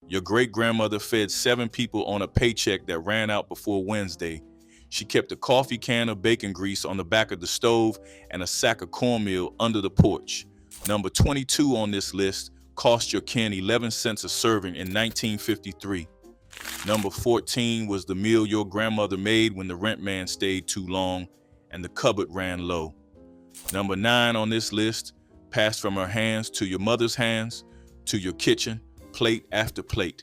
Your great-grandmother fed 7 people on a paycheck that ran out before Wednesday. She kept a coffee can of bacon grease on the back of the stove and a sack of cornmeal under the porch. Number 22 on this list cost your kin 11 cents a serving in 1953. Number 14 was the meal your grandmother made when the rent man stayed too long and the cupboard ran low. Number 9 on this list passed from her hands to your mother's hands, to your kitchen, plate after plate.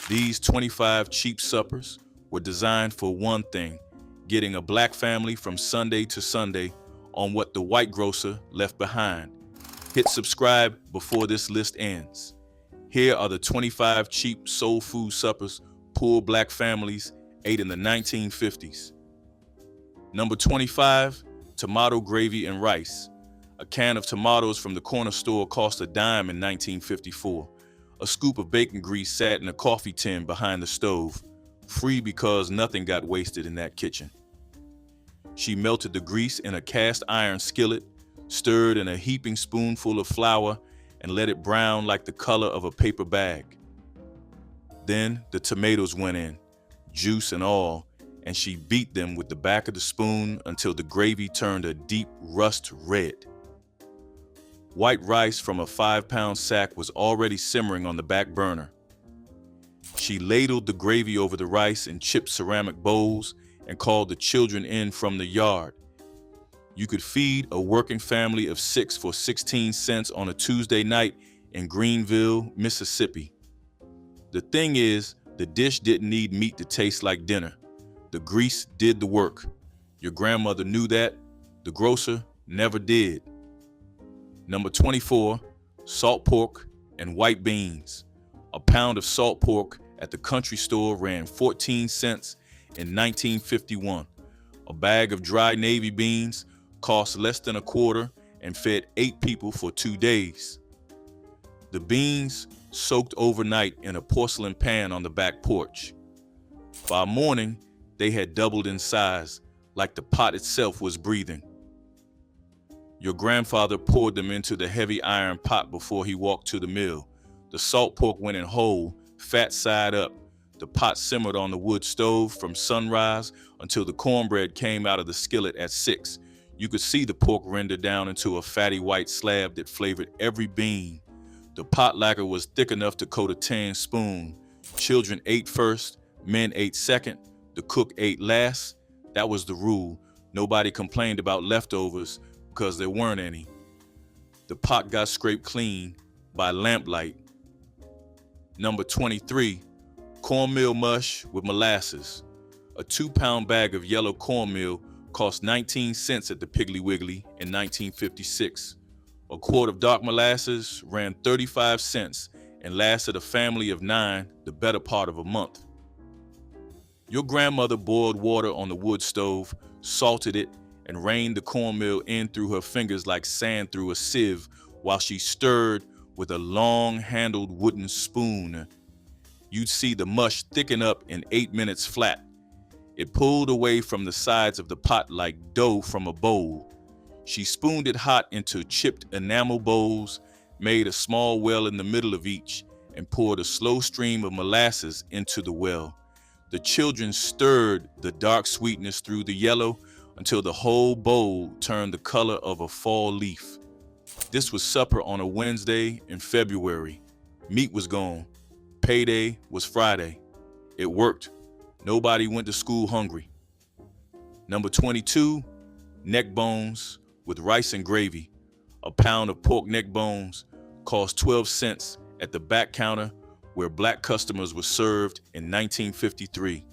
These 25 cheap suppers were designed for one thing: getting a black family from Sunday to Sunday on what the white grocer left behind. Hit subscribe before this list ends. Here are the 25 cheap soul food suppers poor black families ate in the 1950s. Number 25, tomato gravy and rice. A can of tomatoes from the corner store cost a dime in 1954. A scoop of bacon grease sat in a coffee tin behind the stove, free because nothing got wasted in that kitchen. She melted the grease in a cast iron skillet, stirred in a heaping spoonful of flour, and let it brown like the color of a paper bag. Then the tomatoes went in, juice and all, and she beat them with the back of the spoon until the gravy turned a deep rust red. White rice from a 5-pound sack was already simmering on the back burner. She ladled the gravy over the rice in chipped ceramic bowls and called the children in from the yard. You could feed a working family of 6 for 16 cents on a Tuesday night in Greenville, Mississippi. The thing is, the dish didn't need meat to taste like dinner. The grease did the work. Your grandmother knew that. The grocer never did. Number 24, salt pork and white beans. A pound of salt pork at the country store ran 14 cents in 1951. A bag of dry navy beans cost less than a quarter and fed 8 people for 2 days. The beans soaked overnight in a porcelain pan on the back porch. By morning, they had doubled in size, like the pot itself was breathing. Your grandfather poured them into the heavy iron pot before he walked to the mill. The salt pork went in whole, fat side up. The pot simmered on the wood stove from sunrise until the cornbread came out of the skillet at 6. You could see the pork render down into a fatty white slab that flavored every bean. The potlikker was thick enough to coat a tin spoon. Children ate first, men ate second, the cook ate last. That was the rule. Nobody complained about leftovers because there weren't any. The pot got scraped clean by lamplight. Number 23, cornmeal mush with molasses. A 2-pound bag of yellow cornmeal cost 19 cents at the Piggly Wiggly in 1956. A quart of dark molasses ran 35 cents and lasted a family of 9 the better part of a month. Your grandmother boiled water on the wood stove, salted it, and rained the cornmeal in through her fingers like sand through a sieve while she stirred with a long-handled wooden spoon. You'd see the mush thicken up in 8 minutes flat. It pulled away from the sides of the pot like dough from a bowl. She spooned it hot into chipped enamel bowls, made a small well in the middle of each, and poured a slow stream of molasses into the well. The children stirred the dark sweetness through the yellow until the whole bowl turned the color of a fall leaf. This was supper on a Wednesday in February. Meat was gone. Payday was Friday. It worked. Nobody went to school hungry. Number 22, neck bones with rice and gravy. A pound of pork neck bones cost 12 cents at the back counter where black customers were served in 1953.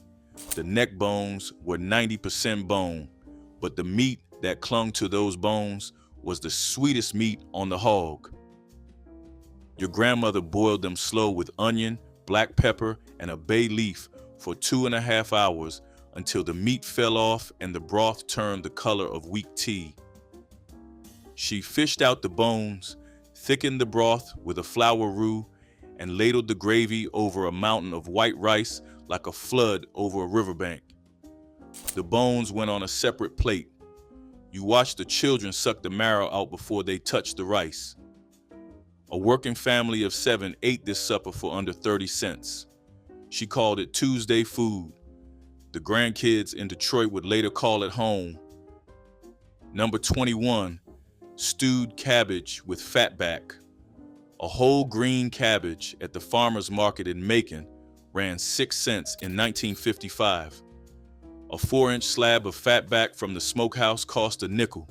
The neck bones were 90% bone, but the meat that clung to those bones was the sweetest meat on the hog. Your grandmother boiled them slow with onion, black pepper, and a bay leaf for 2.5 hours until the meat fell off and the broth turned the color of weak tea. She fished out the bones, thickened the broth with a flour roux, and ladled the gravy over a mountain of white rice like a flood over a riverbank. The bones went on a separate plate. You watched the children suck the marrow out before they touched the rice. A working family of 7 ate this supper for under 30 cents. She called it Tuesday food. The grandkids in Detroit would later call it home. Number 21, stewed cabbage with fatback. A whole green cabbage at the farmer's market in Macon ran 6 cents in 1955. A 4-inch slab of fatback from the smokehouse cost a nickel.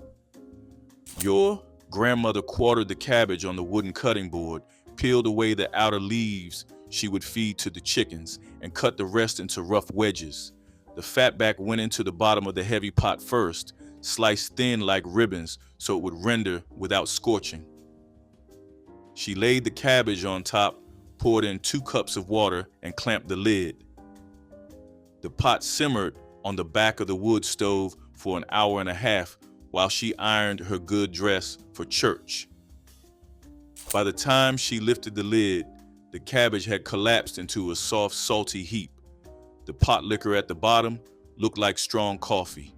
Your grandmother quartered the cabbage on the wooden cutting board, peeled away the outer leaves she would feed to the chickens, and cut the rest into rough wedges. The fatback went into the bottom of the heavy pot first, sliced thin like ribbons so it would render without scorching. She laid the cabbage on top, poured in 2 cups of water, and clamped the lid. The pot simmered on the back of the wood stove for an hour and a half while she ironed her good dress for church. By the time she lifted the lid, the cabbage had collapsed into a soft, salty heap. The potlikker at the bottom looked like strong coffee.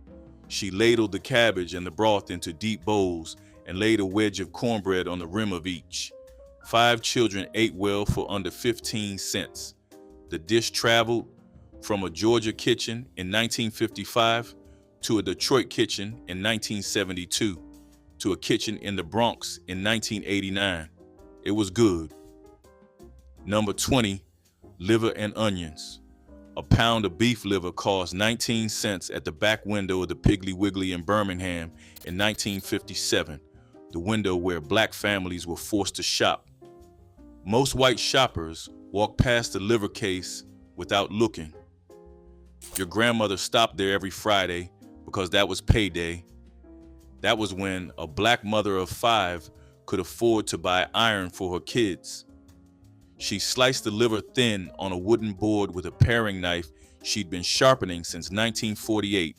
She ladled the cabbage and the broth into deep bowls and laid a wedge of cornbread on the rim of each. 5 children ate well for under 15 cents. The dish traveled from a Georgia kitchen in 1955 to a Detroit kitchen in 1972 to a kitchen in the Bronx in 1989. It was good. Number 20, liver and onions. A pound of beef liver cost 19 cents at the back window of the Piggly Wiggly in Birmingham in 1957, the window where black families were forced to shop. Most white shoppers walked past the liver case without looking. Your grandmother stopped there every Friday because that was payday. That was when a black mother of 5 could afford to buy iron for her kids. She sliced the liver thin on a wooden board with a paring knife she'd been sharpening since 1948,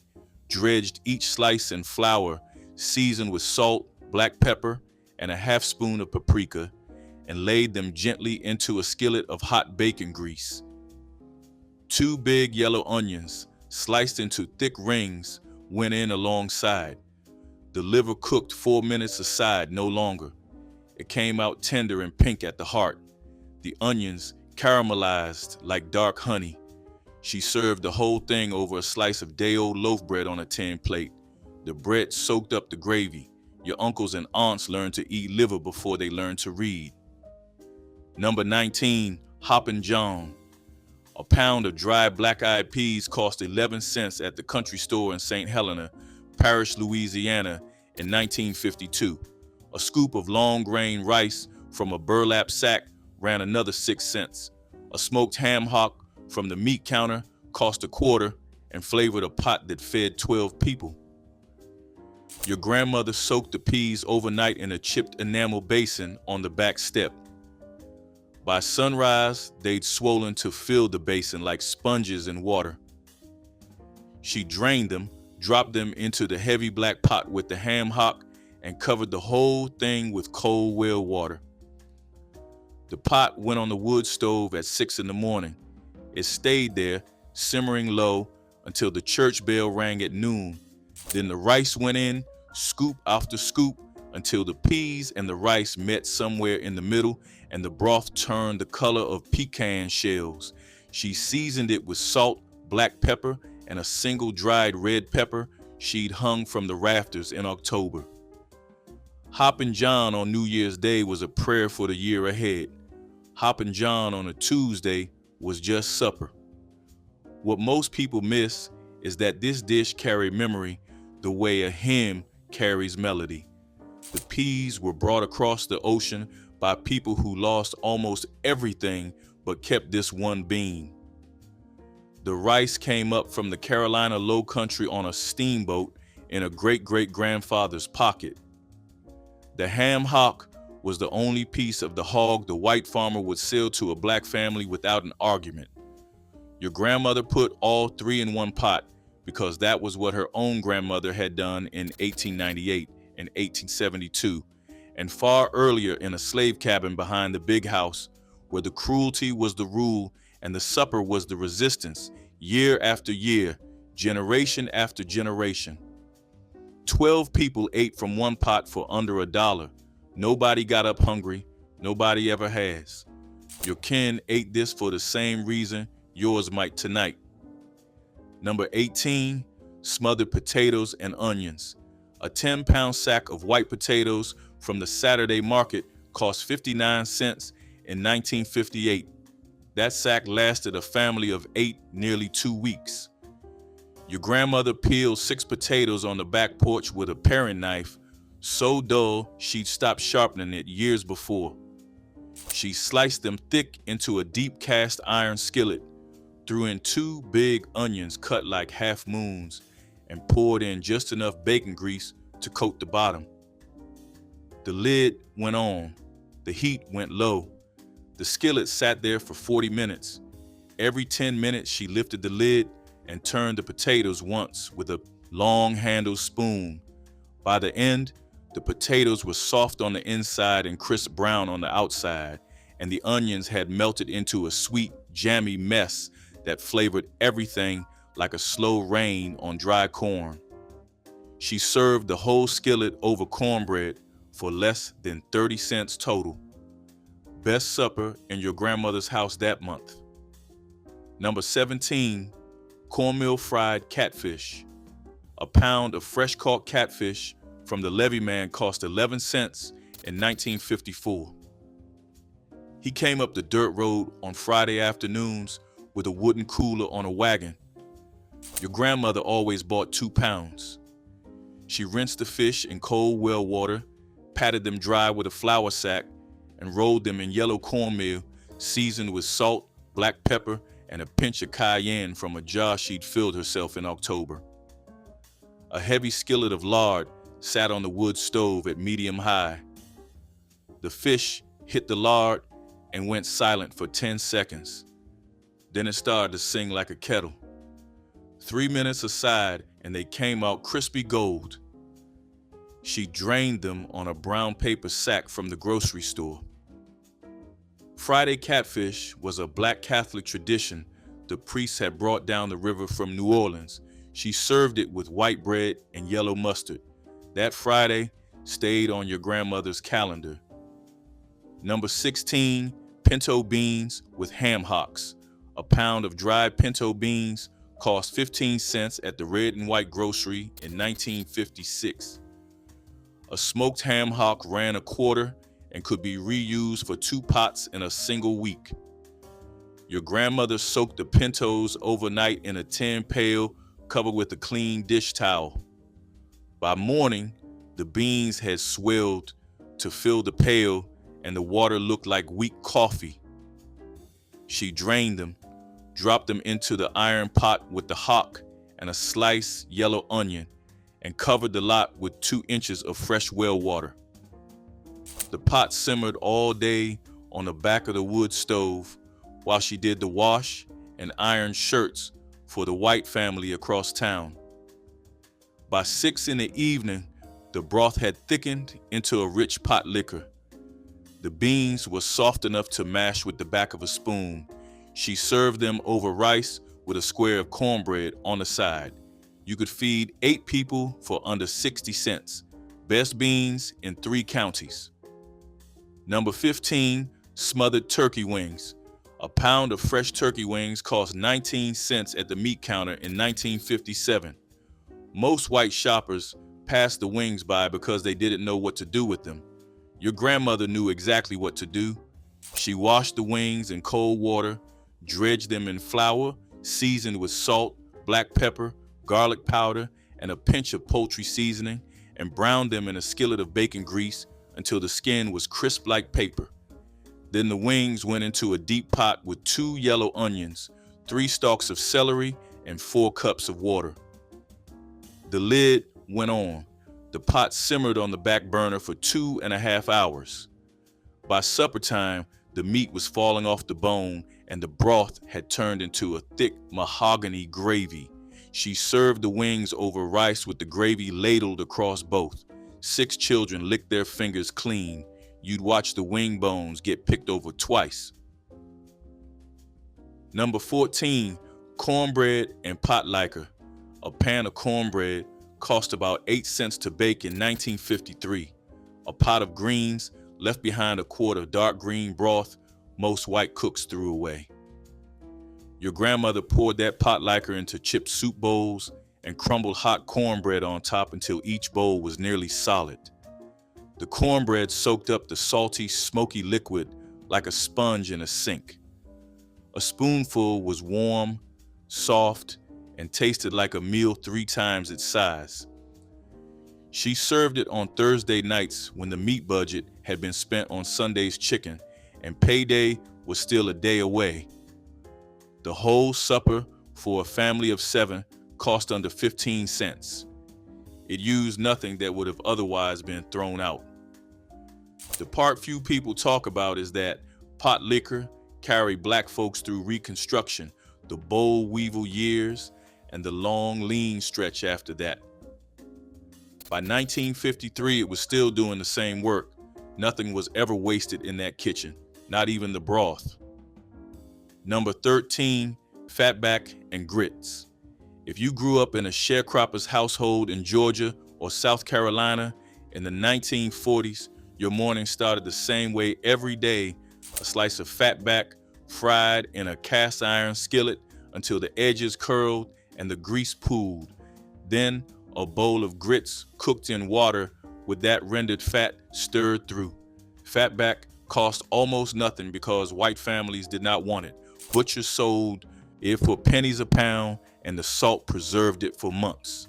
dredged each slice in flour, seasoned with salt, black pepper, and a half spoon of paprika, and laid them gently into a skillet of hot bacon grease. 2 big yellow onions, sliced into thick rings, went in alongside. The liver cooked 4 minutes aside, no longer. It came out tender and pink at the heart. The onions caramelized like dark honey. She served the whole thing over a slice of day-old loaf bread on a tin plate. The bread soaked up the gravy. Your uncles and aunts learned to eat liver before they learned to read. Number 19, Hoppin John. A pound of dry black-eyed peas cost 11 cents at the country store in St. Helena, Parish, Louisiana in 1952. A scoop of long-grain rice from a burlap sack ran another 6 cents. A smoked ham hock from the meat counter cost a quarter and flavored a pot that fed 12 people. Your grandmother soaked the peas overnight in a chipped enamel basin on the back step. By sunrise, they'd swollen to fill the basin like sponges in water. She drained them, dropped them into the heavy black pot with the ham hock, and covered the whole thing with cold well water. The pot went on the wood stove at 6 in the morning. It stayed there, simmering low, until the church bell rang at noon. Then the rice went in, scoop after scoop, until the peas and the rice met somewhere in the middle and the broth turned the color of pecan shells. She seasoned it with salt, black pepper, and a single dried red pepper she'd hung from the rafters in October. Hoppin John on New Year's Day was a prayer for the year ahead. Hoppin John on a Tuesday was just supper. What most people miss is that this dish carried memory the way a hymn carries melody. The peas were brought across the ocean by people who lost almost everything but kept this one bean. The rice came up from the Carolina Low Country on a steamboat in a great-great-grandfather's pocket. The ham hock was the only piece of the hog the white farmer would sell to a black family without an argument. Your grandmother put all 3 in one pot because that was what her own grandmother had done in 1898 and 1872, and far earlier in a slave cabin behind the big house, where the cruelty was the rule and the supper was the resistance, year after year, generation after generation. 12 people ate from one pot for under $1. Nobody got up hungry. Nobody ever has. Your kin ate this for the same reason yours might tonight. Number 18, smothered potatoes and onions. A 10-pound sack of white potatoes from the Saturday market cost 59 cents in 1958. That sack lasted a family of 8 nearly 2 weeks. Your grandmother peeled 6 potatoes on the back porch with a paring knife, so dull she'd stopped sharpening it years before. She sliced them thick into a deep cast iron skillet, threw in 2 big onions cut like half moons, and poured in just enough bacon grease to coat the bottom. The lid went on. The heat went low. The skillet sat there for 40 minutes. Every 10 minutes, she lifted the lid and turned the potatoes once with a long-handled spoon. By the end, the potatoes were soft on the inside and crisp brown on the outside, and the onions had melted into a sweet, jammy mess that flavored everything like a slow rain on dry corn. She served the whole skillet over cornbread for less than 30 cents total. Best supper in your grandmother's house that month. Number 17, cornmeal fried catfish. A pound of fresh caught catfish from the levee man cost 11 cents in 1954. He came up the dirt road on Friday afternoons with a wooden cooler on a wagon. Your grandmother always bought 2 pounds. She rinsed the fish in cold well water, patted them dry with a flour sack, and rolled them in yellow cornmeal seasoned with salt, black pepper, and a pinch of cayenne from a jar she'd filled herself in October. A heavy skillet of lard sat on the wood stove at medium high. The fish hit the lard and went silent for 10 seconds. Then it started to sing like a kettle. 3 minutes aside and they came out crispy gold. She drained them on a brown paper sack from the grocery store. Friday catfish was a Black Catholic tradition the priests had brought down the river from New Orleans. She served it with white bread and yellow mustard. That Friday stayed on your grandmother's calendar. Number 16, pinto beans with ham hocks. A pound of dried pinto beans cost 15 cents at the red and white grocery in 1956. A smoked ham hock ran a quarter and could be reused for 2 pots in a single week. Your grandmother soaked the pintos overnight in a tin pail covered with a clean dish towel. By morning, the beans had swelled to fill the pail and the water looked like weak coffee. She drained them, dropped them into the iron pot with the hock and a sliced yellow onion, and covered the lot with 2 inches of fresh well water. The pot simmered all day on the back of the wood stove while she did the wash and ironed shirts for the White family across town. By 6 in the evening, the broth had thickened into a rich potlikker. The beans were soft enough to mash with the back of a spoon. She served them over rice with a square of cornbread on the side. You could feed 8 people for under 60 cents. Best beans in 3 counties. Number 15, smothered turkey wings. A pound of fresh turkey wings cost 19 cents at the meat counter in 1957. Most white shoppers passed the wings by because they didn't know what to do with them. Your grandmother knew exactly what to do. She washed the wings in cold water, dredged them in flour, seasoned with salt, black pepper, garlic powder, and a pinch of poultry seasoning, and browned them in a skillet of bacon grease until the skin was crisp like paper. Then the wings went into a deep pot with 2 yellow onions, 3 stalks of celery, and 4 cups of water. The lid went on. The pot simmered on the back burner for 2.5 hours. By supper time, the meat was falling off the bone and the broth had turned into a thick mahogany gravy. She served the wings over rice with the gravy ladled across both. 6 children licked their fingers clean. You'd watch the wing bones get picked over twice. Number 14, cornbread and Potlikker. A pan of cornbread cost about 8 cents to bake in 1953. A pot of greens, left behind a quart of dark green broth most white cooks threw away. Your grandmother poured that potlikker into chipped soup bowls and crumbled hot cornbread on top until each bowl was nearly solid. The cornbread soaked up the salty, smoky liquid like a sponge in a sink. A spoonful was warm, soft, and tasted like a meal 3 times its size. She served it on Thursday nights when the meat budget had been spent on Sunday's chicken and payday was still a day away. The whole supper for a family of 7 cost under 15 cents. It used nothing that would have otherwise been thrown out. The part few people talk about is that Potlikker carried black folks through Reconstruction, the boll weevil years, and the long lean stretch after that. By 1953, it was still doing the same work. Nothing was ever wasted in that kitchen, not even the broth. Number 13, Fatback and grits. If you grew up in a sharecropper's household in Georgia or South Carolina in the 1940s, your morning started the same way every day: a slice of fatback fried in a cast iron skillet until the edges curled and the grease pooled. Then a bowl of grits cooked in water with that rendered fat stirred through. Fatback cost almost nothing because white families did not want it. Butchers sold it for pennies a pound, and the salt preserved it for months.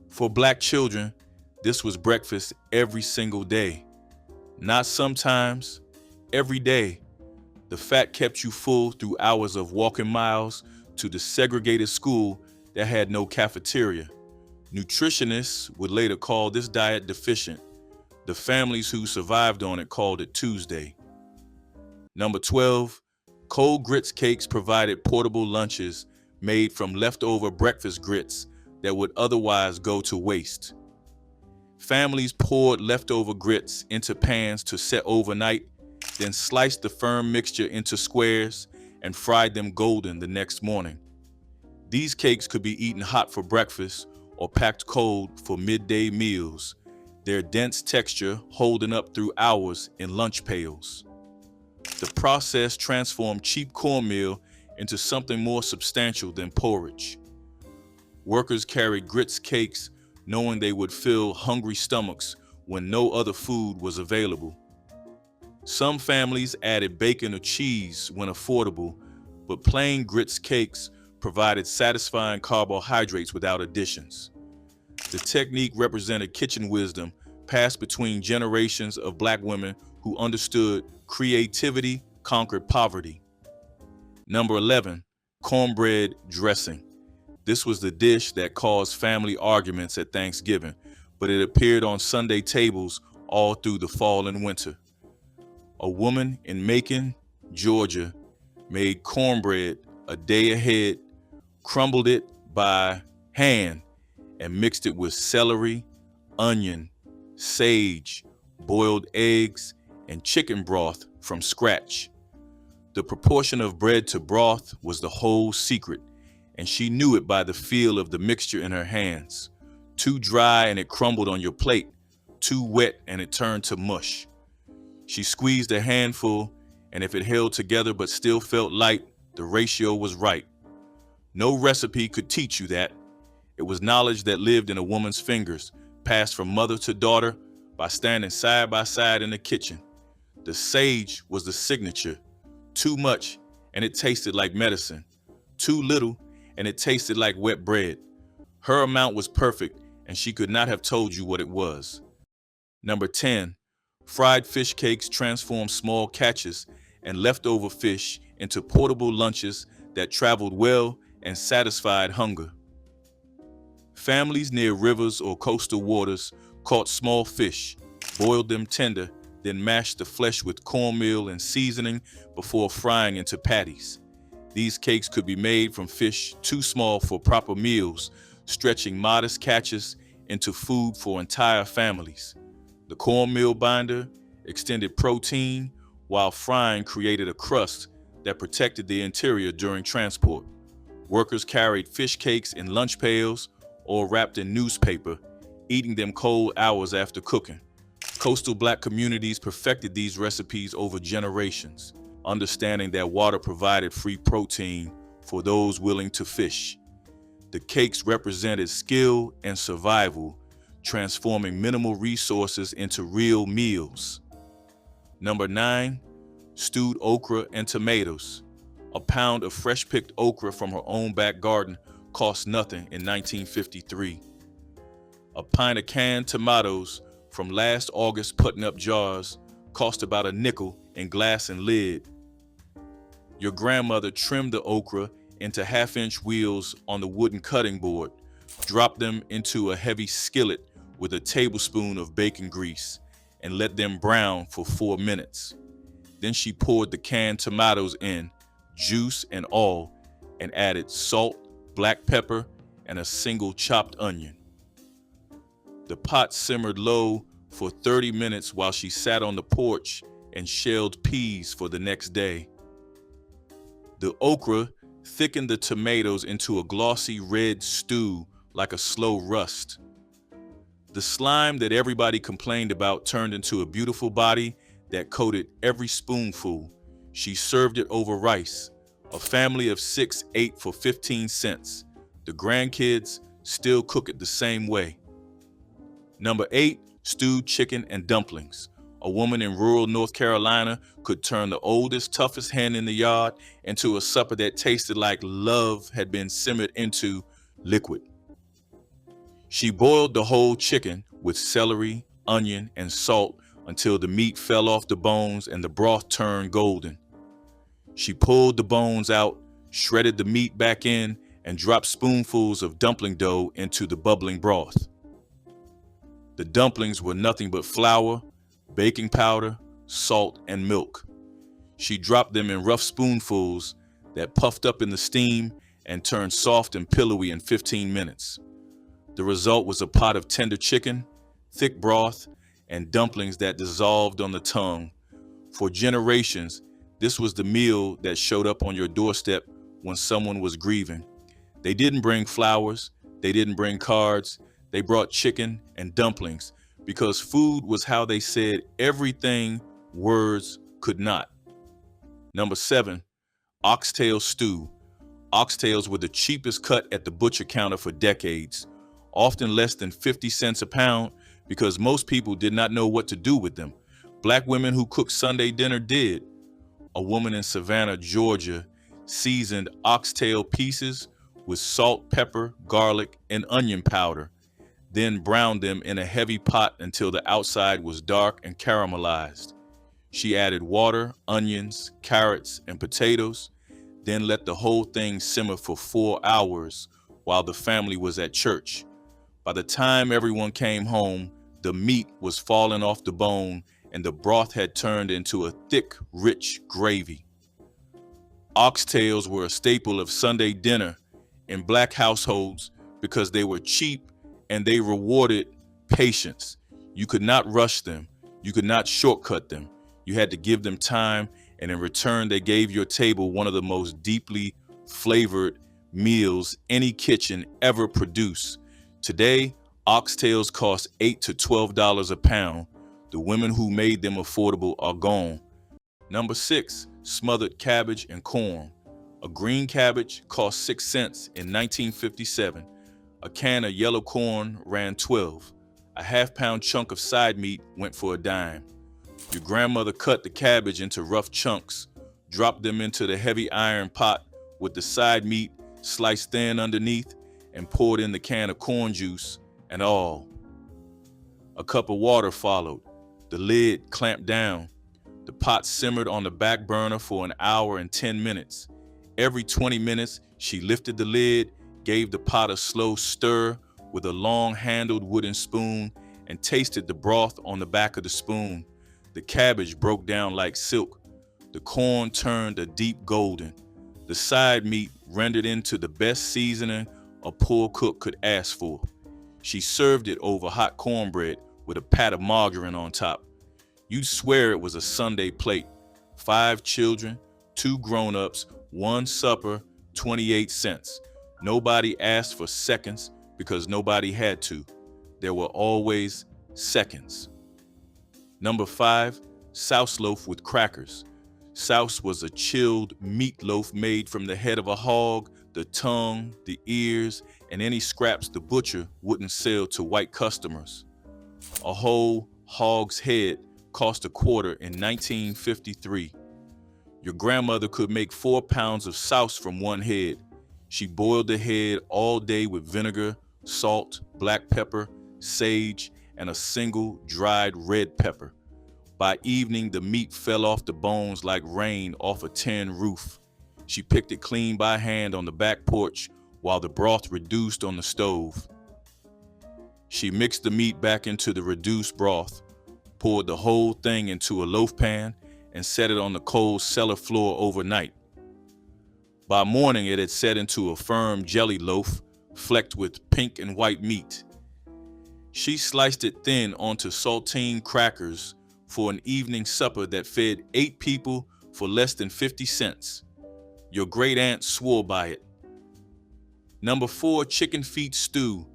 For black children, this was breakfast every single day. Not sometimes, every day. The fat kept you full through hours of walking miles to the segregated school that had no cafeteria. Nutritionists would later call this diet deficient. The families who survived on it called it Tuesday. Number 12, cold grits cakes provided portable lunches made from leftover breakfast grits that would otherwise go to waste. Families poured leftover grits into pans to set overnight, then sliced the firm mixture into squares and fried them golden the next morning. These cakes could be eaten hot for breakfast or packed cold for midday meals, their dense texture holding up through hours in lunch pails. The process transformed cheap cornmeal into something more substantial than porridge. Workers carried grits cakes knowing they would fill hungry stomachs when no other food was available. Some families added bacon or cheese when affordable, but plain grits cakes provided satisfying carbohydrates without additions. The technique represented kitchen wisdom passed between generations of black women who understood creativity conquered poverty. Number 11, cornbread dressing. This was the dish that caused family arguments at Thanksgiving, but it appeared on Sunday tables all through the fall and winter. A woman in Macon, Georgia, made cornbread a day ahead, crumbled it by hand, and mixed it with celery, onion, sage, boiled eggs, and chicken broth from scratch. The proportion of bread to broth was the whole secret, and she knew it by the feel of the mixture in her hands. Too dry and it crumbled on your plate, too wet and it turned to mush. She squeezed a handful, and if it held together but still felt light, the ratio was right. No recipe could teach you that. It was knowledge that lived in a woman's fingers, passed from mother to daughter by standing side by side in the kitchen. The sage was the signature. Too much, and it tasted like medicine. Too little, and it tasted like wet bread. Her amount was perfect, and she could not have told you what it was. Number 10, fried fish cakes transformed small catches and leftover fish into portable lunches that traveled well and satisfied hunger. Families near rivers or coastal waters caught small fish, boiled them tender, then mashed the flesh with cornmeal and seasoning before frying into patties. These cakes could be made from fish too small for proper meals, stretching modest catches into food for entire families. The cornmeal binder extended protein, while frying created a crust that protected the interior during transport. Workers carried fish cakes in lunch pails or wrapped in newspaper, eating them cold hours after cooking. Coastal Black communities perfected these recipes over generations, understanding that water provided free protein for those willing to fish. The cakes represented skill and survival, transforming minimal resources into real meals. Number 9, stewed okra and tomatoes. A pound of fresh-picked okra from her own back garden cost nothing in 1953. A pint of canned tomatoes from last August putting-up jars cost about a nickel in glass and lid. Your grandmother trimmed the okra into half-inch wheels on the wooden cutting board, dropped them into a heavy skillet with a tablespoon of bacon grease, and let them brown for 4 minutes. Then she poured the canned tomatoes in, juice and all, and added salt, black pepper, and a single chopped onion. The pot simmered low for 30 minutes while she sat on the porch and shelled peas for the next day. The okra thickened the tomatoes into a glossy red stew like a slow rust. The slime that everybody complained about turned into a beautiful body that coated every spoonful. She served it over rice. A family of 6 ate for 15 cents. The grandkids still cook it the same way. Number 8, stewed chicken and dumplings. A woman in rural North Carolina could turn the oldest, toughest hen in the yard into a supper that tasted like love had been simmered into liquid. She boiled the whole chicken with celery, onion, and salt until the meat fell off the bones and the broth turned golden. She pulled the bones out, shredded the meat back in, and dropped spoonfuls of dumpling dough into the bubbling broth. The dumplings were nothing but flour, baking powder, salt, and milk. She dropped them in rough spoonfuls that puffed up in the steam and turned soft and pillowy in 15 minutes. The result was a pot of tender chicken, thick broth, and dumplings that dissolved on the tongue. For generations, this was the meal that showed up on your doorstep when someone was grieving. They didn't bring flowers, they didn't bring cards, they brought chicken and dumplings because food was how they said everything words could not. Number 7, oxtail stew. Oxtails were the cheapest cut at the butcher counter for decades, often less than 50 cents a pound because most people did not know what to do with them. Black women who cooked Sunday dinner did. A woman in Savannah, Georgia, seasoned oxtail pieces with salt, pepper, garlic, and onion powder, then browned them in a heavy pot until the outside was dark and caramelized. She added water, onions, carrots, and potatoes, then let the whole thing simmer for 4 hours while the family was at church. By the time everyone came home, the meat was falling off the bone and the broth had turned into a thick, rich gravy. Oxtails were a staple of Sunday dinner in Black households because they were cheap and they rewarded patience. You could not rush them. You could not shortcut them. You had to give them time, and in return, they gave your table one of the most deeply flavored meals any kitchen ever produced. Today, oxtails cost $8 to $12 a pound. The women who made them affordable are gone. Number 6, smothered cabbage and corn. A green cabbage cost 6 cents in 1957. A can of yellow corn ran 12. A half-pound chunk of side meat went for a dime. Your grandmother cut the cabbage into rough chunks, dropped them into the heavy iron pot with the side meat sliced thin underneath, and poured in the can of corn juice and all. A cup of water followed. The lid clamped down. The pot simmered on the back burner for an hour and 10 minutes. Every 20 minutes, she lifted the lid, gave the pot a slow stir with a long-handled wooden spoon, and tasted the broth on the back of the spoon. The cabbage broke down like silk. The corn turned a deep golden. The side meat rendered into the best seasoning a poor cook could ask for. She served it over hot cornbread with a pat of margarine on top. You'd swear it was a Sunday plate. 5 children, 2 grown-ups, 1 supper, 28 cents. Nobody asked for seconds because nobody had to. There were always seconds. Number 5, Souse loaf with crackers. Souse was a chilled meat loaf made from the head of a hog, the tongue, the ears, and any scraps the butcher wouldn't sell to white customers. A whole hog's head cost $0.25 in 1953. Your grandmother could make 4 pounds of souse from one head. She boiled the head all day with vinegar, salt, black pepper, sage, and a single dried red pepper. By evening, the meat fell off the bones like rain off a tin roof. She picked it clean by hand on the back porch while the broth reduced on the stove. She mixed the meat back into the reduced broth, poured the whole thing into a loaf pan, and set it on the cold cellar floor overnight. By morning, it had set into a firm jelly loaf, flecked with pink and white meat. She sliced it thin onto saltine crackers for an evening supper that fed 8 people for less than 50 cents. Your great aunt swore by it. Number 4, chicken feet stew.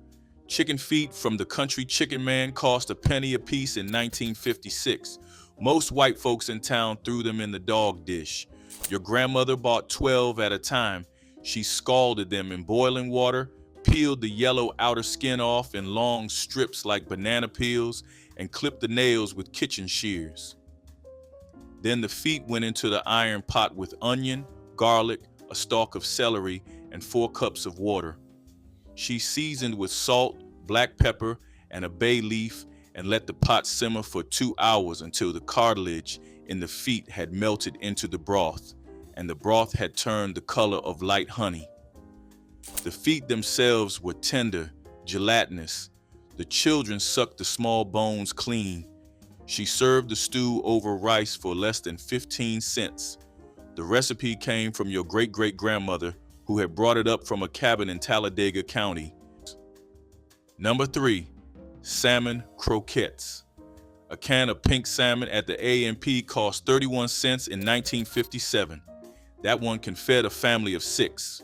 Chicken feet from the country chicken man cost $0.01 a piece in 1956. Most white folks in town threw them in the dog dish. Your grandmother bought 12 at a time. She scalded them in boiling water, peeled the yellow outer skin off in long strips like banana peels, and clipped the nails with kitchen shears. Then the feet went into the iron pot with onion, garlic, a stalk of celery, and 4 cups of water. She seasoned with salt, black pepper, and a bay leaf, and let the pot simmer for 2 hours until the cartilage in the feet had melted into the broth, and the broth had turned the color of light honey. The feet themselves were tender, gelatinous. The children sucked the small bones clean. She served the stew over rice for less than 15 cents. The recipe came from your great-great-grandmother, who had brought it up from a cabin in Talladega County. Number 3, salmon croquettes. A can of pink salmon at the A&P cost 31 cents in 1957. That one can feed a family of 6.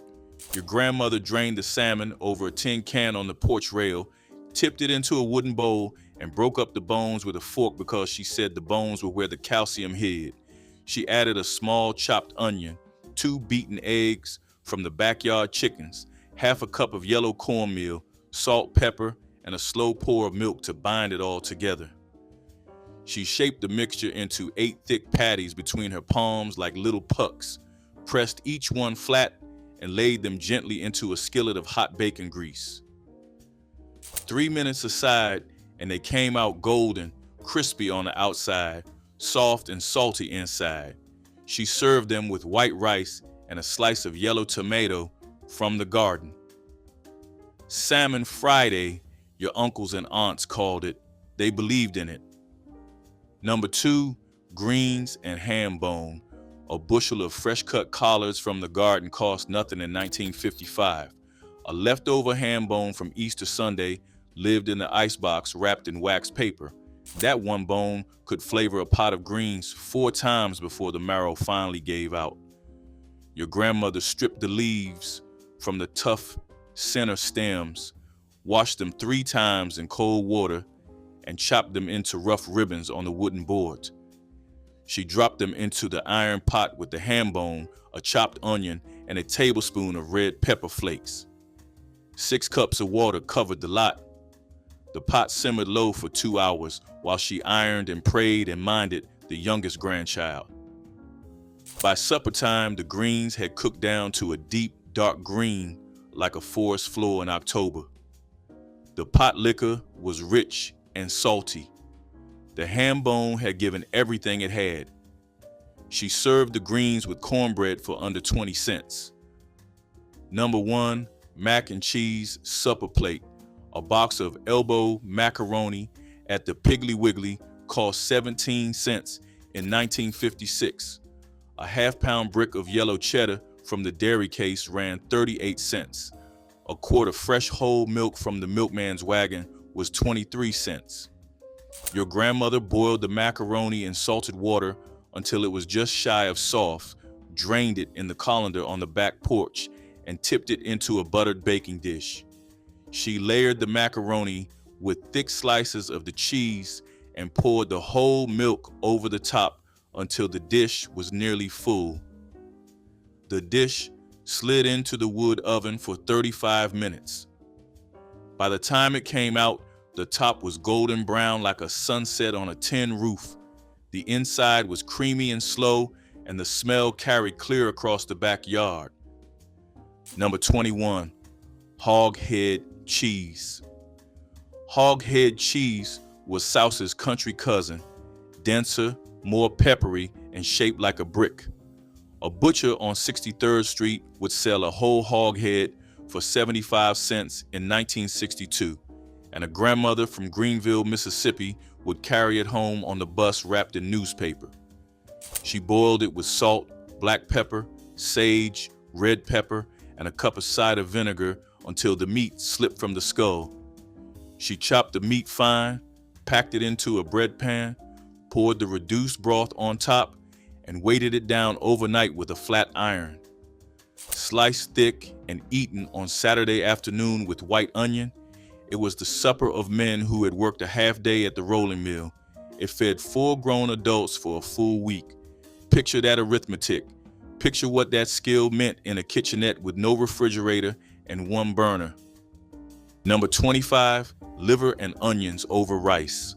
Your grandmother drained the salmon over a tin can on the porch rail, tipped it into a wooden bowl, and broke up the bones with a fork because she said the bones were where the calcium hid. She added a small chopped onion, 2 beaten eggs from the backyard chickens, half a cup of yellow cornmeal, salt, pepper, and a slow pour of milk to bind it all together. She shaped the mixture into 8 thick patties between her palms like little pucks, pressed each one flat, and laid them gently into a skillet of hot bacon grease. 3 minutes aside, and they came out golden, crispy on the outside, soft and salty inside. She served them with white rice and a slice of yellow tomato from the garden. Salmon Friday, your uncles and aunts called it. They believed in it. Number 2, greens and ham bone. A bushel of fresh-cut collards from the garden cost nothing in 1955. A leftover ham bone from Easter Sunday lived in the icebox wrapped in wax paper. That one bone could flavor a pot of greens 4 times before the marrow finally gave out. Your grandmother stripped the leaves from the tough center stems, washed them 3 times in cold water, and chopped them into rough ribbons on the wooden board. She dropped them into the iron pot with the ham bone, a chopped onion, and a tablespoon of red pepper flakes. 6 cups of water covered the lot. The pot simmered low for 2 hours while she ironed and prayed and minded the youngest grandchild. By supper time, the greens had cooked down to a deep, dark green like a forest floor in October. The potlikker was rich and salty. The ham bone had given everything it had. She served the greens with cornbread for under 20 cents. Number 1, mac and cheese supper plate. A box of elbow macaroni at the Piggly Wiggly cost 17 cents in 1956. A half-pound brick of yellow cheddar from the dairy case ran 38 cents. A quart of fresh whole milk from the milkman's wagon was 23 cents. Your grandmother boiled the macaroni in salted water until it was just shy of soft, drained it in the colander on the back porch, and tipped it into a buttered baking dish. She layered the macaroni with thick slices of the cheese and poured the whole milk over the top until the dish was nearly full. The dish slid into the wood oven for 35 minutes. By the time it came out, the top was golden brown like a sunset on a tin roof. The inside was creamy and slow, and the smell carried clear across the backyard. Number 21, hog head cheese. Hog head cheese was Souse's country cousin, denser, more peppery, and shaped like a brick. A butcher on 63rd Street would sell a whole hog head for 75 cents in 1962, and a grandmother from Greenville, Mississippi would carry it home on the bus wrapped in newspaper. She boiled it with salt, black pepper, sage, red pepper, and a cup of cider vinegar until the meat slipped from the skull. She chopped the meat fine, packed it into a bread pan, poured the reduced broth on top, and weighted it down overnight with a flat iron. Sliced thick and eaten on Saturday afternoon with white onion, it was the supper of men who had worked a half day at the rolling mill. It fed 4 grown adults for a full week. Picture that arithmetic. Picture what that skill meant in a kitchenette with no refrigerator and 1 burner. Number 25, liver and onions over rice.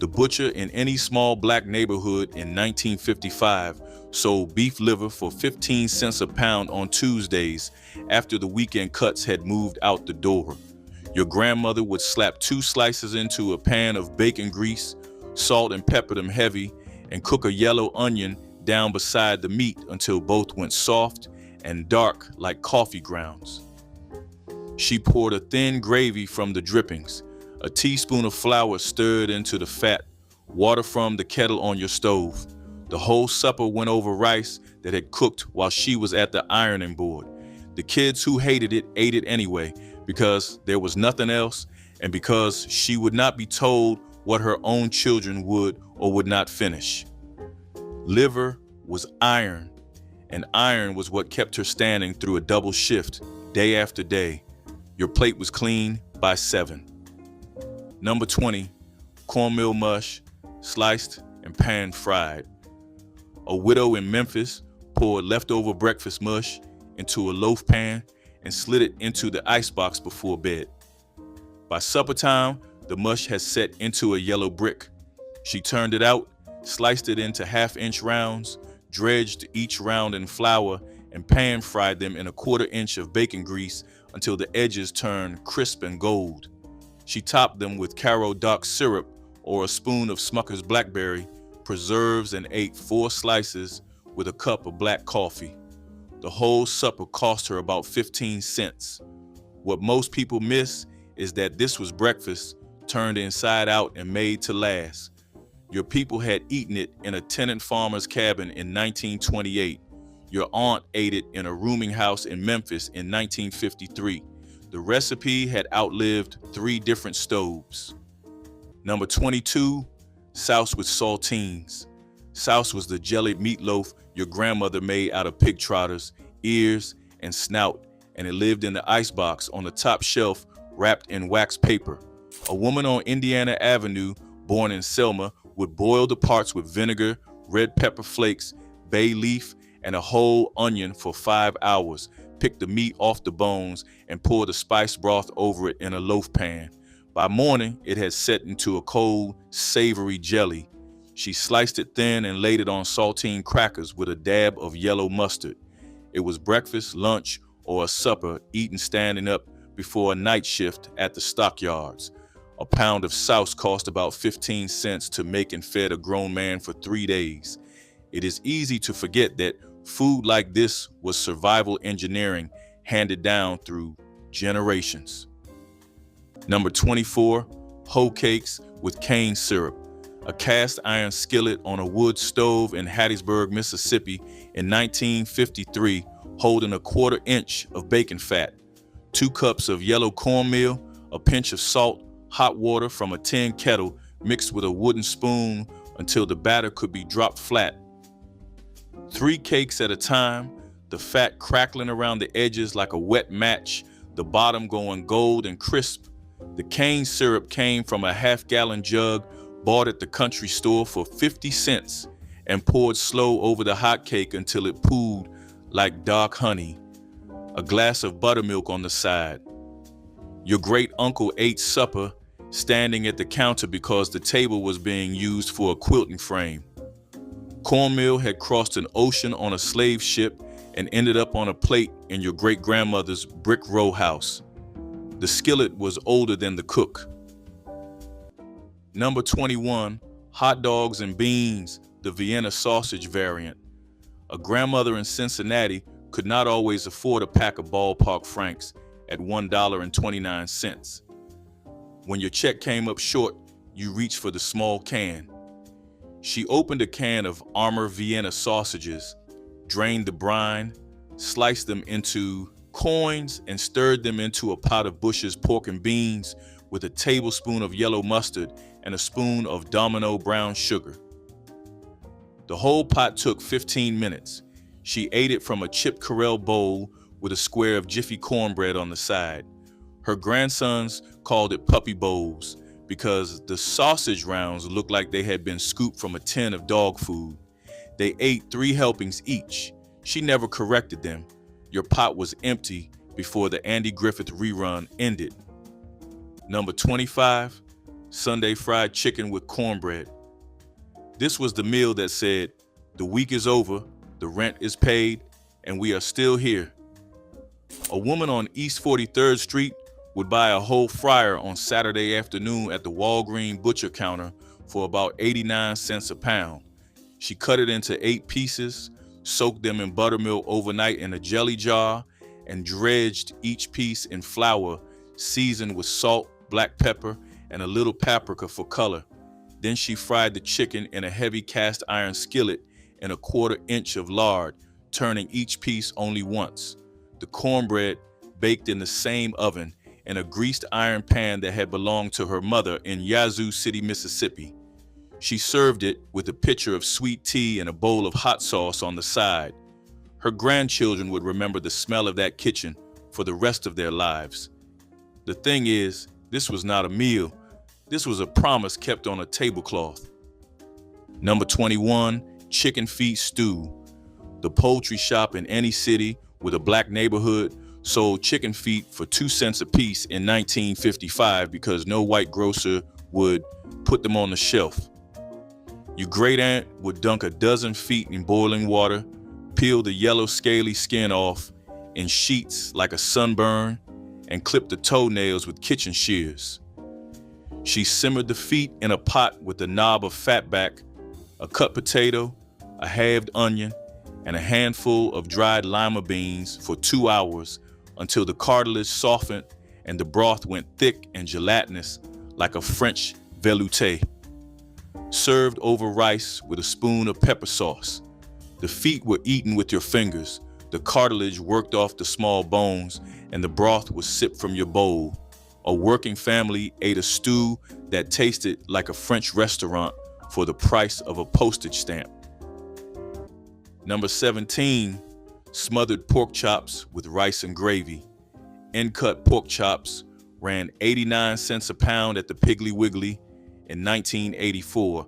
The butcher in any small black neighborhood in 1955 sold beef liver for 15 cents a pound on Tuesdays after the weekend cuts had moved out the door. Your grandmother would slap 2 slices into a pan of bacon grease, salt and pepper them heavy, and cook a yellow onion down beside the meat until both went soft and dark like coffee grounds. She poured a thin gravy from the drippings, a teaspoon of flour stirred into the fat, water from the kettle on your stove. The whole supper went over rice that had cooked while she was at the ironing board. The kids who hated it ate it anyway because there was nothing else and because she would not be told what her own children would or would not finish. Liver was iron, and iron was what kept her standing through a double shift day after day. Your plate was clean by 7. Number 20, cornmeal mush, sliced and pan-fried. A widow in Memphis poured leftover breakfast mush into a loaf pan and slid it into the icebox before bed. By supper time, the mush had set into a yellow brick. She turned it out, sliced it into half-inch rounds, dredged each round in flour, and pan-fried them in a 1/4 inch of bacon grease until the edges turned crisp and gold. She topped them with Caro dark syrup or a spoon of Smucker's blackberry, preserves, and ate 4 slices with a cup of black coffee. The whole supper cost her about 15 cents. What most people miss is that this was breakfast turned inside out and made to last. Your people had eaten it in a tenant farmer's cabin in 1928. Your aunt ate it in a rooming house in Memphis in 1953. The recipe had outlived 3 different stoves. Number 22, Souse with saltines. Souse was the jellied meatloaf your grandmother made out of pig trotters, ears, and snout, and it lived in the icebox on the top shelf wrapped in wax paper. A woman on Indiana Avenue, born in Selma, would boil the parts with vinegar, red pepper flakes, bay leaf, and a whole onion for 5 hours, pick the meat off the bones, and pour the spice broth over it in a loaf pan. By morning, it had set into a cold, savory jelly. She sliced it thin and laid it on saltine crackers with a dab of yellow mustard. It was breakfast, lunch, or a supper eaten standing up before a night shift at the stockyards. A pound of souse cost about 15 cents to make and fed a grown man for 3 days. It is easy to forget that food like this was survival engineering handed down through generations. Number 24, hoe cakes with cane syrup. A cast iron skillet on a wood stove in Hattiesburg, Mississippi in 1953, holding a 1/4 inch of bacon fat, 2 cups of yellow cornmeal, a pinch of salt, hot water from a tin kettle mixed with a wooden spoon until the batter could be dropped flat. 3 cakes at a time, the fat crackling around the edges like a wet match, the bottom going gold and crisp. The cane syrup came from a half-gallon jug bought at the country store for 50 cents and poured slow over the hot cake until it pooled like dark honey, a glass of buttermilk on the side. Your great uncle ate supper standing at the counter because the table was being used for a quilting frame. Cornmeal had crossed an ocean on a slave ship and ended up on a plate in your great-grandmother's brick row house. The skillet was older than the cook. Number 21, hot dogs and beans, the Vienna sausage variant. A grandmother in Cincinnati could not always afford a pack of ballpark franks at $1.29. When your check came up short, you reached for the small can. She opened a can of Armour Vienna sausages, drained the brine, sliced them into coins, and stirred them into a pot of Bush's pork and beans with a tablespoon of yellow mustard and a spoon of Domino brown sugar. The whole pot took 15 minutes. She ate it from a chipped Corel bowl with a square of Jiffy cornbread on the side. Her grandsons called it puppy bowls because the sausage rounds looked like they had been scooped from a tin of dog food. They ate 3 helpings each. She never corrected them. Your pot was empty before the Andy Griffith rerun ended. Number 25, Sunday fried chicken with cornbread. This was the meal that said, the week is over, the rent is paid, and we are still here. A woman on East 43rd Street would buy a whole fryer on Saturday afternoon at the Walgreens butcher counter for about 89 cents a pound. She cut it into 8 pieces, soaked them in buttermilk overnight in a jelly jar, and dredged each piece in flour, seasoned with salt, black pepper, and a little paprika for color. Then she fried the chicken in a heavy cast iron skillet in a 1/4 inch of lard, turning each piece only once. The cornbread baked in the same oven in a greased iron pan that had belonged to her mother in Yazoo City, Mississippi. She served it with a pitcher of sweet tea and a bowl of hot sauce on the side. Her grandchildren would remember the smell of that kitchen for the rest of their lives. The thing is, this was not a meal. This was a promise kept on a tablecloth. Number 21, chicken feet stew. The poultry shop in any city with a black neighborhood sold chicken feet for 2 cents a piece in 1955 because no white grocer would put them on the shelf. Your great aunt would dunk a dozen feet in boiling water, peel the yellow scaly skin off in sheets like a sunburn, and clip the toenails with kitchen shears. She simmered the feet in a pot with a knob of Fatback, a cut potato, a halved onion, and a handful of dried lima beans for 2 hours until the cartilage softened and the broth went thick and gelatinous like a French velouté. Served over rice with a spoon of pepper sauce. The feet were eaten with your fingers, the cartilage worked off the small bones, and the broth was sipped from your bowl. A working family ate a stew that tasted like a French restaurant for the price of a postage stamp. Number 17, smothered pork chops with rice and gravy. End-cut pork chops ran 89 cents a pound at the Piggly Wiggly in 1984,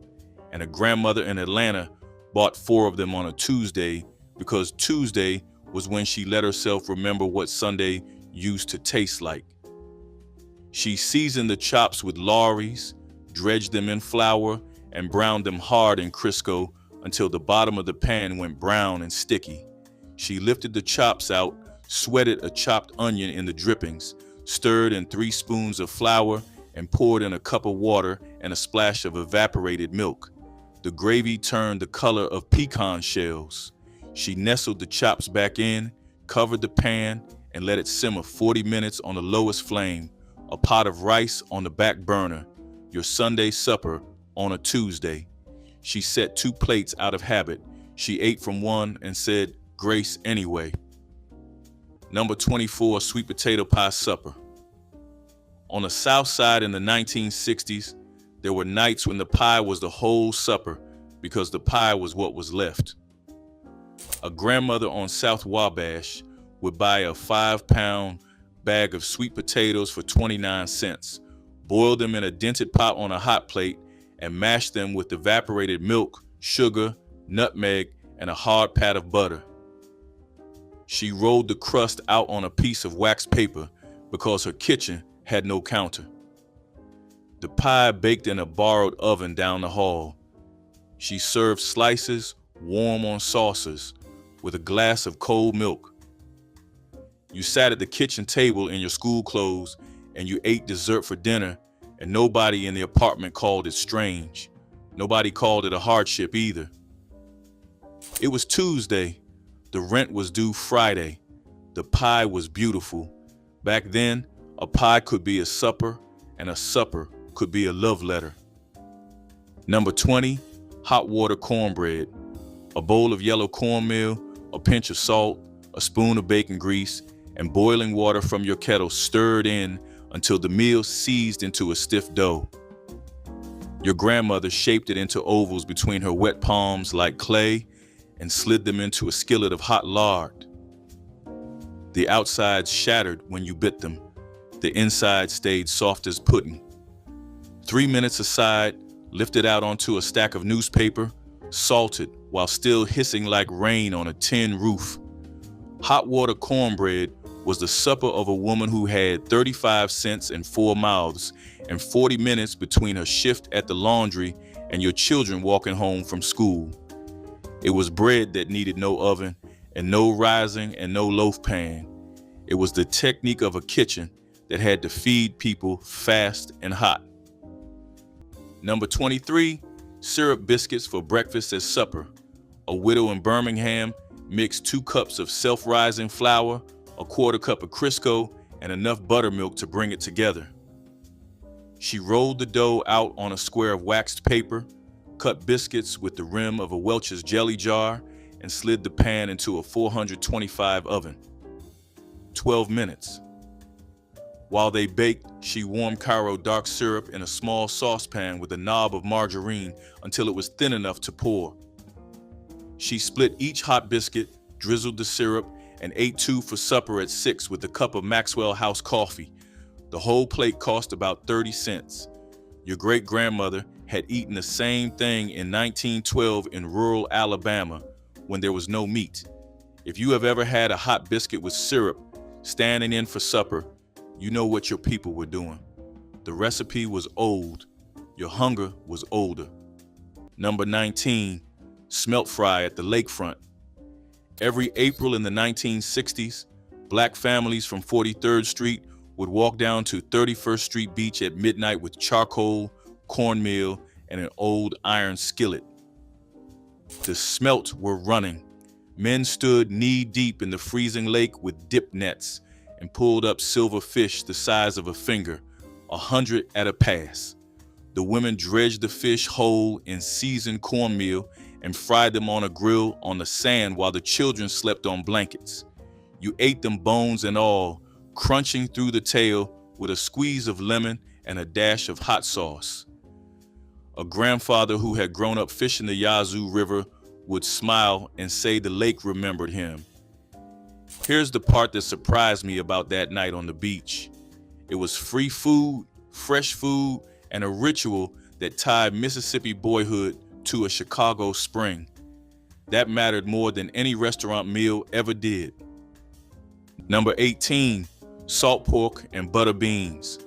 and a grandmother in Atlanta bought 4 of them on a Tuesday because Tuesday was when she let herself remember what Sunday used to taste like. She seasoned the chops with Lawry's, dredged them in flour, and browned them hard in Crisco until the bottom of the pan went brown and sticky. She lifted the chops out, sweated a chopped onion in the drippings, stirred in 3 spoons of flour, and poured in a cup of water and a splash of evaporated milk. The gravy turned the color of pecan shells. She nestled the chops back in, covered the pan, and let it simmer 40 minutes on the lowest flame, a pot of rice on the back burner, your Sunday supper on a Tuesday. She set 2 plates out of habit. She ate from one and said grace anyway. Number 24, sweet potato pie supper. On the South Side in the 1960s, there were nights when the pie was the whole supper because the pie was what was left. A grandmother on South Wabash would buy a 5-pound bag of sweet potatoes for 29 cents, boil them in a dented pot on a hot plate, and mash them with evaporated milk, sugar, nutmeg, and a hard pat of butter. She rolled the crust out on a piece of wax paper because her kitchen had no counter. The pie baked in a borrowed oven down the hall. She served slices warm on saucers with a glass of cold milk. You sat at the kitchen table in your school clothes and you ate dessert for dinner, and nobody in the apartment called it strange. Nobody called it a hardship either. It was Tuesday. The rent was due Friday. The pie was beautiful. Back then, a pie could be a supper, and a supper could be a love letter. Number 20, hot water cornbread. A bowl of yellow cornmeal, a pinch of salt, a spoon of bacon grease, and boiling water from your kettle stirred in until the meal seized into a stiff dough. Your grandmother shaped it into ovals between her wet palms like clay and slid them into a skillet of hot lard. The outsides shattered when you bit them. The inside stayed soft as pudding. 3 minutes aside, lifted out onto a stack of newspaper, salted while still hissing like rain on a tin roof. Hot water cornbread was the supper of a woman who had 35 cents and 4 mouths and 40 minutes between her shift at the laundry and your children walking home from school. It was bread that needed no oven and no rising and no loaf pan. It was the technique of a kitchen that had to feed people fast and hot. Number 23, syrup biscuits for breakfast as supper. A widow in Birmingham mixed 2 cups of self-rising flour, a 1/4 cup of Crisco, and enough buttermilk to bring it together. She rolled the dough out on a square of waxed paper, cut biscuits with the rim of a Welch's jelly jar, and slid the pan into a 425 oven. 12 minutes. While they baked, she warmed Cairo dark syrup in a small saucepan with a knob of margarine until it was thin enough to pour. She split each hot biscuit, drizzled the syrup, and ate 2 for supper at 6 with a cup of Maxwell House coffee. The whole plate cost about 30 cents. Your great-grandmother had eaten the same thing in 1912 in rural Alabama when there was no meat. If you have ever had a hot biscuit with syrup standing in for supper, you know what your people were doing. The recipe was old. Your hunger was older. Number 19, smelt fry at the lakefront. Every April in the 1960s, black families from 43rd Street would walk down to 31st Street Beach at midnight with charcoal, cornmeal, and an old iron skillet. The smelt were running. Men stood knee-deep in the freezing lake with dip nets and pulled up silver fish the size of a finger, 100 at a pass. The women dredged the fish whole in seasoned cornmeal and fried them on a grill on the sand while the children slept on blankets. You ate them bones and all, crunching through the tail with a squeeze of lemon and a dash of hot sauce. A grandfather who had grown up fishing the Yazoo River would smile and say the lake remembered him. Here's the part that surprised me about that night on the beach. It was free food, fresh food, and a ritual that tied Mississippi boyhood to a Chicago spring. That mattered more than any restaurant meal ever did. Number 18, salt pork and butter beans.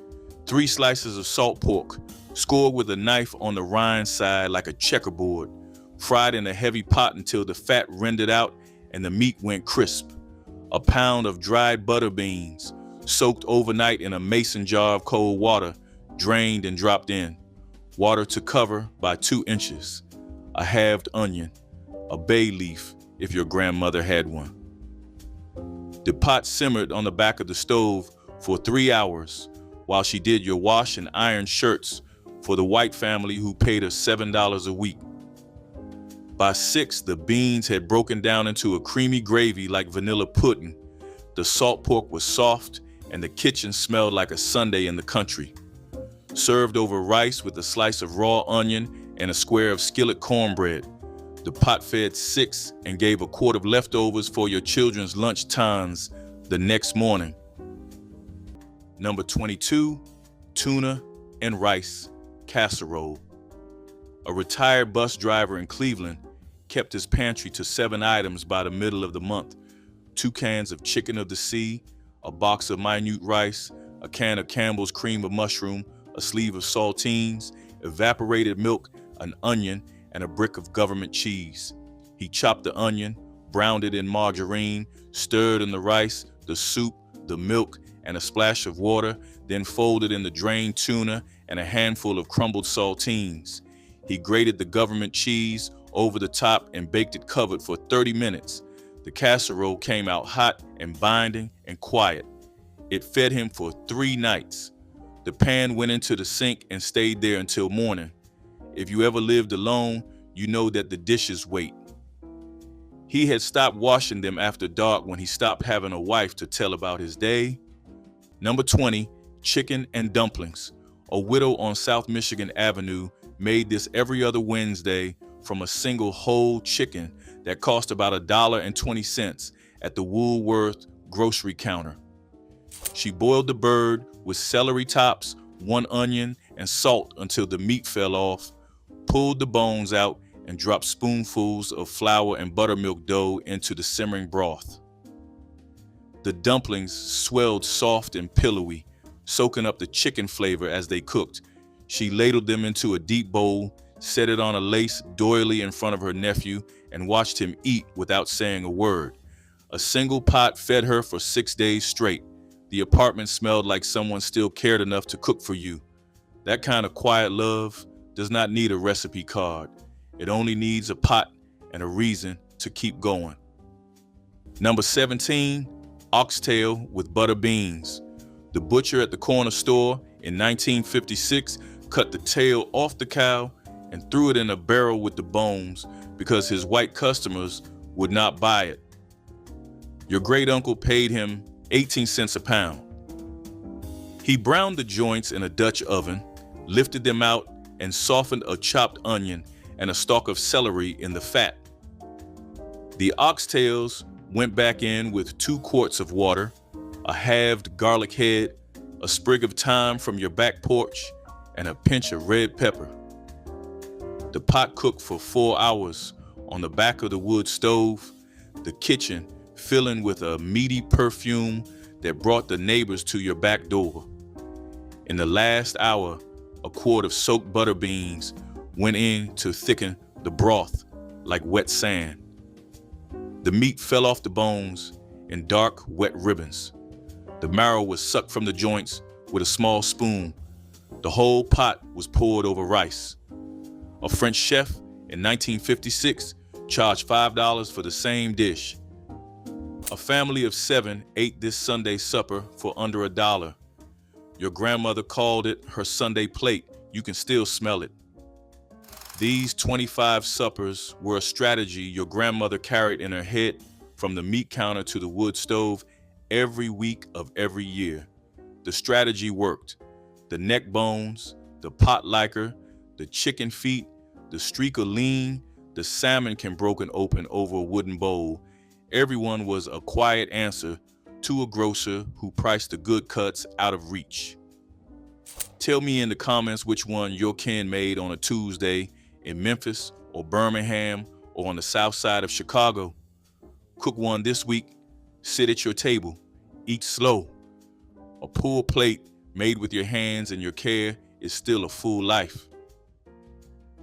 3 slices of salt pork, scored with a knife on the rind side like a checkerboard, fried in a heavy pot until the fat rendered out and the meat went crisp. A pound of dried butter beans, soaked overnight in a mason jar of cold water, drained and dropped in. Water to cover by 2 inches. A halved onion, a bay leaf if your grandmother had one. The pot simmered on the back of the stove for 3 hours while she did your wash and iron shirts for the white family who paid her $7 a week. By 6, the beans had broken down into a creamy gravy like vanilla pudding. The salt pork was soft and the kitchen smelled like a Sunday in the country. Served over rice with a slice of raw onion and a square of skillet cornbread. The pot fed 6 and gave a quart of leftovers for your children's lunch tans the next morning. Number 22, tuna and rice casserole. A retired bus driver in Cleveland kept his pantry to 7 items by the middle of the month: 2 cans of chicken of the sea, a box of minute rice, a can of Campbell's cream of mushroom, a sleeve of saltines, evaporated milk, an onion, and a brick of government cheese. He chopped the onion, browned it in margarine, stirred in the rice, the soup, the milk, and a splash of water, then folded in the drained tuna and a handful of crumbled saltines. He grated the government cheese over the top and baked it covered for 30 minutes. The casserole came out hot and binding and quiet. It fed him for 3 nights. The pan went into the sink and stayed there until morning. If you ever lived alone, you know that the dishes wait. He had stopped washing them after dark when he stopped having a wife to tell about his day. Number 20, chicken and dumplings. A widow on South Michigan Avenue made this every other Wednesday from a single whole chicken that cost about $1.20 at the Woolworth grocery counter. She boiled the bird with celery tops, 1 onion, and salt until the meat fell off, pulled the bones out, and dropped spoonfuls of flour and buttermilk dough into the simmering broth. The dumplings swelled soft and pillowy, soaking up the chicken flavor as they cooked. She ladled them into a deep bowl, set it on a lace doily in front of her nephew, and watched him eat without saying a word. A single pot fed her for 6 days straight. The apartment smelled like someone still cared enough to cook for you. That kind of quiet love does not need a recipe card. It only needs a pot and a reason to keep going. Number 17, oxtail with butter beans. The butcher at the corner store in 1956 cut the tail off the cow and threw it in a barrel with the bones because his white customers would not buy it. Your great uncle paid him 18 cents a pound. He browned the joints in a Dutch oven, lifted them out, and softened a chopped onion and a stalk of celery in the fat. The oxtails went back in with 2 quarts of water, a halved garlic head, a sprig of thyme from your back porch, and a pinch of red pepper. The pot cooked for 4 hours on the back of the wood stove, the kitchen filling with a meaty perfume that brought the neighbors to your back door. In the last hour, a quart of soaked butter beans went in to thicken the broth like wet sand. The meat fell off the bones in dark, wet ribbons. The marrow was sucked from the joints with a small spoon. The whole pot was poured over rice. A French chef in 1956 charged $5 for the same dish. A family of 7 ate this Sunday supper for under $1. Your grandmother called it her Sunday plate. You can still smell it. These 25 suppers were a strategy your grandmother carried in her head from the meat counter to the wood stove every week of every year. The strategy worked. The neckbones, the potlikker, the chicken feet, the streak of lean, the salmon can broken open over a wooden bowl. Everyone was a quiet answer to a grocer who priced the good cuts out of reach. Tell me in the comments which one your kin made on a Tuesday in Memphis or Birmingham or on the south side of Chicago. Cook one this week, sit at your table, eat slow. A pulled plate made with your hands and your care is still a full life.